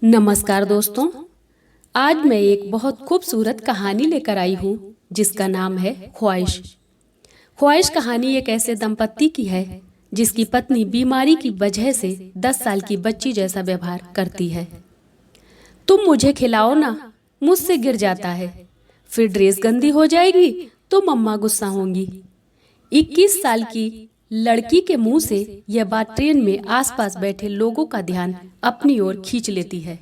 नमस्कार दोस्तों। आज मैं एक बहुत खूबसूरत कहानी लेकर आई हूँ जिसका नाम है ख्वाहिश। ख्वाहिश कहानी एक ऐसे दंपत्ति की है जिसकी पत्नी बीमारी की वजह से 10 साल की बच्ची जैसा व्यवहार करती है। तुम मुझे खिलाओ ना, मुझसे गिर जाता है, फिर ड्रेस गंदी हो जाएगी तो मम्मा गुस्सा होंगी। 21 साल की लड़की के मुंह से यह बात ट्रेन में आसपास बैठे लोगों का ध्यान अपनी ओर खींच लेती है।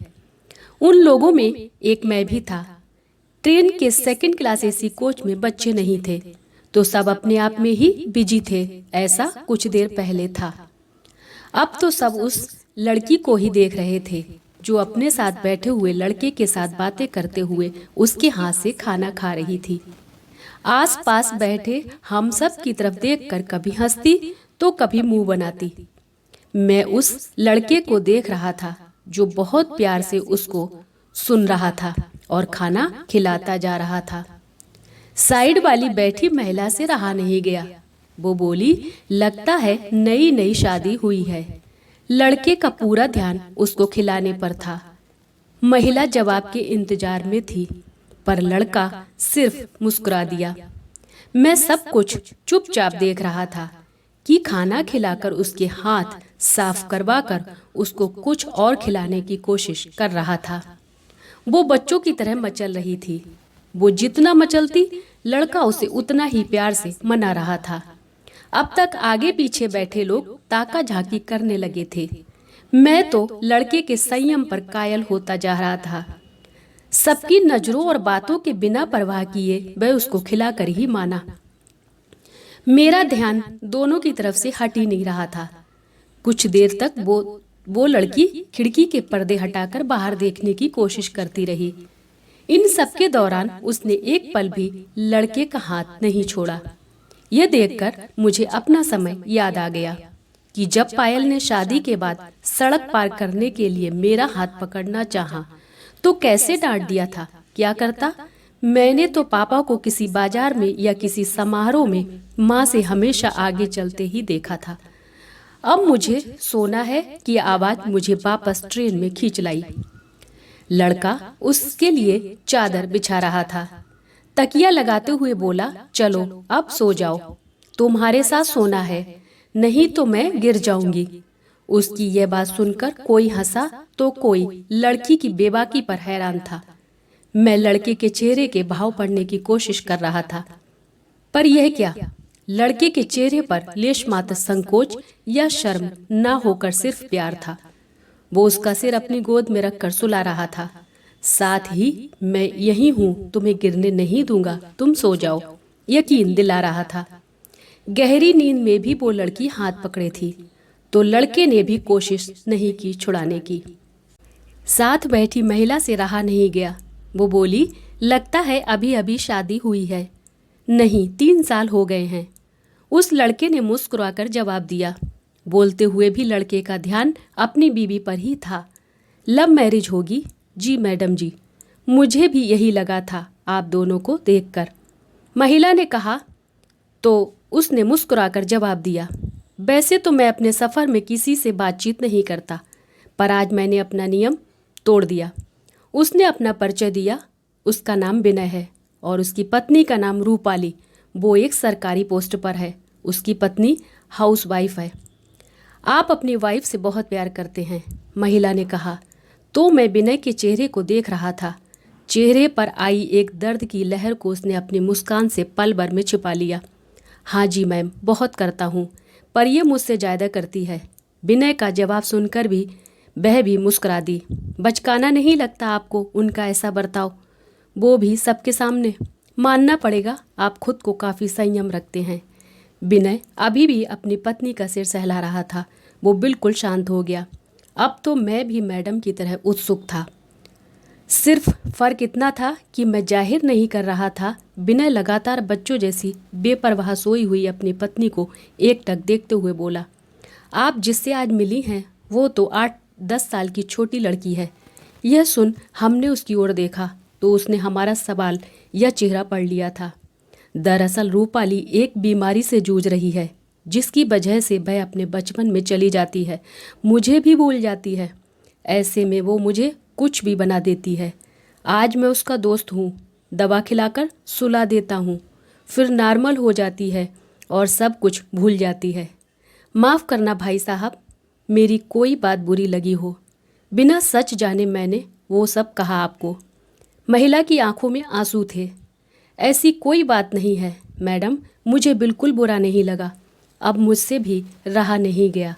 उन लोगों में एक मैं भी था। ट्रेन के सेकंड क्लास एसी कोच में बच्चे नहीं थे तो सब अपने आप में ही बिजी थे। ऐसा कुछ देर पहले था। अब तो सब उस लड़की को ही देख रहे थे जो अपने साथ बैठे हुए लड़के के साथ बातें करते हुए उसके हाथ से खाना खा रही थी। आस पास बैठे हम सब की तरफ देखकर कभी हंसती तो कभी मुंह बनाती। मैं उस लड़के को देख रहा था जो बहुत प्यार से उसको सुन रहा था और खाना खिलाता जा रहा था। साइड वाली बैठी महिला से रहा नहीं गया। वो बोली, लगता है नई नई शादी हुई है। लड़के का पूरा ध्यान उसको खिलाने पर था। महिला जवाब के इंतजार में थी पर लड़का सिर्फ मुस्कुरा दिया। मैं सब कुछ चुपचाप देख रहा था कि खाना खिलाकर उसके हाथ साफ करवाकर उसको कुछ और खिलाने की कोशिश कर रहा था। वो बच्चों की तरह मचल रही थी। वो जितना मचलती लड़का उसे उतना ही प्यार से मना रहा था। अब तक आगे पीछे बैठे लोग ताका झांकी करने लगे थे। मैं तो लड़के के संयम पर कायल होता जा रहा था। सबकी नजरों और बातों के बिना परवाह किए वह उसको खिलाकर ही माना। मेरा ध्यान दोनों की तरफ से हट ही नहीं रहा था। कुछ देर तक वो लड़की खिड़की के पर्दे हटाकर बाहर देखने की कोशिश करती रही। इन सब के दौरान उसने एक पल भी लड़के का हाथ नहीं छोड़ा। यह देखकर मुझे अपना समय याद आ गया कि जब पायल ने शादी के बाद सड़क पार करने के लिए मेरा हाथ पकड़ना चाहा तो कैसे डांट दिया था। क्या करता? मैंने तो पापा को किसी बाजार में या किसी समारोह में माँ से हमेशा आगे चलते ही देखा था। अब मुझे सोना है कि आवाज मुझे वापस ट्रेन में खींच लाई। लड़का उसके लिए चादर बिछा रहा था। तकिया लगाते हुए बोला, चलो अब सो जाओ, तुम्हारे साथ सोना है, नहीं तो मैं गिर जाऊंगी। उसकी यह बात सुनकर कोई हंसा तो कोई लड़की की बेबाकी पर हैरान था। मैं लड़के के चेहरे के भाव पढ़ने की कोशिश कर रहा था पर यह क्या, लड़के के चेहरे पर लेश मात्र संकोच या शर्म ना होकर सिर्फ प्यार था। वो उसका सिर अपनी गोद में रखकर सुला रहा था। साथ ही मैं यही हूँ, तुम्हें गिरने नहीं दूंगा, तुम सो जाओ, यकीन दिला रहा था। गहरी नींद में भी वो लड़की हाथ पकड़े थी तो लड़के ने भी कोशिश नहीं की छुड़ाने की। साथ बैठी महिला से रहा नहीं गया। वो बोली, लगता है अभी अभी शादी हुई है। नहीं, 3 साल हो गए हैं। उस लड़के ने मुस्कुराकर जवाब दिया। बोलते हुए भी लड़के का ध्यान अपनी बीवी पर ही था। लव मैरिज होगी? जी मैडम जी, मुझे भी यही लगा था आप दोनों को देखकर, महिला ने कहा। तो उसने मुस्कुराकर जवाब दिया, वैसे तो मैं अपने सफ़र में किसी से बातचीत नहीं करता पर आज मैंने अपना नियम तोड़ दिया। उसने अपना परिचय दिया। उसका नाम विनय है और उसकी पत्नी का नाम रूपाली। वो एक सरकारी पोस्ट पर है। उसकी पत्नी हाउसवाइफ है। आप अपनी वाइफ से बहुत प्यार करते हैं, महिला ने कहा। तो मैं विनय के चेहरे को देख रहा था। चेहरे पर आई एक दर्द की लहर को उसने अपनी मुस्कान से पल भर में छिपा लिया। हाँ जी मैम, बहुत करता हूँ, पर यह मुझसे ज़्यादा करती है। विनय का जवाब सुनकर भी वह भी मुस्कुरा दी। बचकाना नहीं लगता आपको उनका ऐसा बर्ताव? वो भी सबके सामने। मानना पड़ेगा आप खुद को काफ़ी संयम रखते हैं। विनय अभी भी अपनी पत्नी का सिर सहला रहा था। वो बिल्कुल शांत हो गया। अब तो मैं भी मैडम की तरह उत्सुक था। सिर्फ फ़र्क इतना था कि मैं जाहिर नहीं कर रहा था। विनय लगातार बच्चों जैसी बेपरवाह सोई हुई अपनी पत्नी को एकटक देखते हुए बोला, आप जिससे आज मिली हैं वो तो 8-10 साल की छोटी लड़की है। यह सुन हमने उसकी ओर देखा तो उसने हमारा सवाल या चेहरा पढ़ लिया था। दरअसल रूपाली एक बीमारी से जूझ रही है जिसकी वजह से वह अपने बचपन में चली जाती है, मुझे भी भूल जाती है। ऐसे में वो मुझे कुछ भी बना देती है। आज मैं उसका दोस्त हूँ, दवा खिलाकर सुला देता हूँ, फिर नॉर्मल हो जाती है और सब कुछ भूल जाती है। माफ़ करना भाई साहब, मेरी कोई बात बुरी लगी हो। बिना सच जाने मैंने वो सब कहा आपको। महिला की आंखों में आंसू थे। ऐसी कोई बात नहीं है मैडम, मुझे बिल्कुल बुरा नहीं लगा। अब मुझसे भी रहा नहीं गया।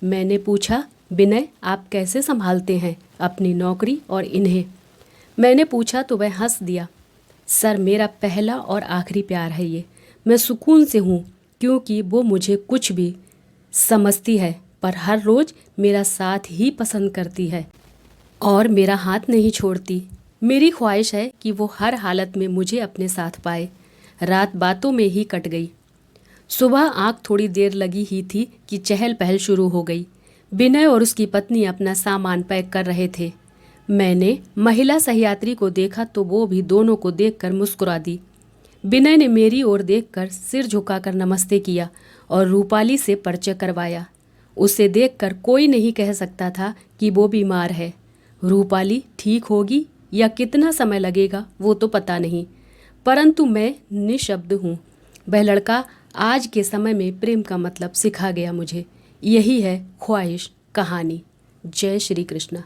मैंने पूछा, विनय आप कैसे संभालते हैं अपनी नौकरी और इन्हें? मैंने पूछा तो वह हंस दिया। सर मेरा पहला और आखिरी प्यार है ये। मैं सुकून से हूँ क्योंकि वो मुझे कुछ भी समझती है, पर हर रोज़ मेरा साथ ही पसंद करती है और मेरा हाथ नहीं छोड़ती। मेरी ख्वाहिश है कि वो हर हालत में मुझे अपने साथ पाए। रात बातों में ही कट गई। सुबह आँख थोड़ी देर लगी ही थी कि चहल पहल शुरू हो गई। विनय और उसकी पत्नी अपना सामान पैक कर रहे थे। मैंने महिला सह्यात्री को देखा तो वो भी दोनों को देखकर मुस्कुरा दी। विनय ने मेरी ओर देखकर सिर झुकाकर नमस्ते किया और रूपाली से परिचय करवाया। उसे देखकर कोई नहीं कह सकता था कि वो बीमार है। रूपाली ठीक होगी या कितना समय लगेगा वो तो पता नहीं, परंतु मैं निशब्द हूँ। वह लड़का आज के समय में प्रेम का मतलब सिखा गया मुझे। यही है ख्वाहिश कहानी। जय श्री कृष्ण।